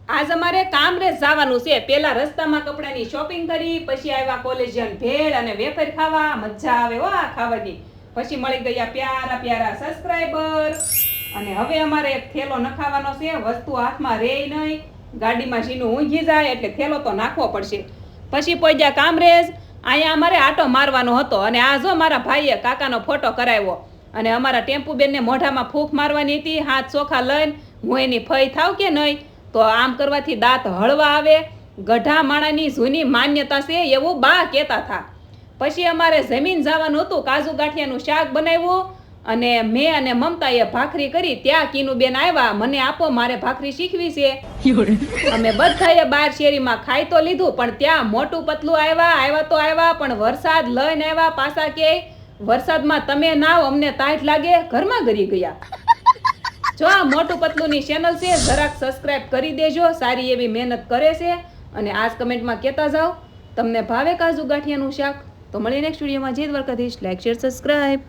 આજ અમારે કામરેજ જવાનું છે. પેલા રસ્તામાં કપડાની શોપિંગ કરી, પછી આવ્યા કોલેજિયન ભેળ અને વેફર ખાવા. મજા આવે હો આ ખાવાની. પછી મળી ગયા પ્યારા પ્યારા સબસ્ક્રાઇબર. અને હવે અમારે એક થેલો નખાવાનો છે. વસ્તુ હાથમાં રહે નહીં, ગાડીમાં સીનું ઊંઘી જાય એટલે થેલો તો નાખવો પડશે. પછી પહોંચ્યા કામરેજ. અહીંયા અમારે આટો મારવાનો હતો અને આ જો મારા ભાઈએ કાકાનો ફોટો કરાવ્યો. અને અમારા ટેમ્પુબેનને મોઢામાં ફૂંક મારવાની હતી. હાથ ચોખા લઈને હું એની ફઈ થાવ કે નહીં, તો આમ કરવાથી દાંત હળવા આવે. ગઢા માણાની જૂની માન્યતા છે એવું બા કહેતા હતા. પછી અમારે જમીન જવાનું હતું. કાજુ ગાંઠિયાનું શાક બનાવ્યું અને મેં અને મમતાએ ભાખરી કરી. ત્યાં કીનુબેન આવ્યા, મને આપો, મારે ભાખરી શીખવી છે. અમે બધાએ બાર શેરીમાં ખાઈ તો લીધું, પણ ત્યાં મોટું પતલું આવ્યા તો આવ્યા, પણ વરસાદ લઈને આવ્યા પાછા કે વરસાદમાં તમે નાવ, અમને તાંટ લાગે, ઘરમાં ગરી ગયા. જો આ મોટું પતલુંની ચેનલ છે, જરાક સબસ્ક્રાઇબ કરી દેજો. સારી એવી મહેનત કરે છે. અને આજ કમેન્ટમાં કહેતા જાઓ તમને ભાવે કાજુ ગાંઠિયાનું શાક. તો મળીએ નેક્સ્ટ વિડીયોમાં. જય દ્વારકાધીશ. Like share subscribe.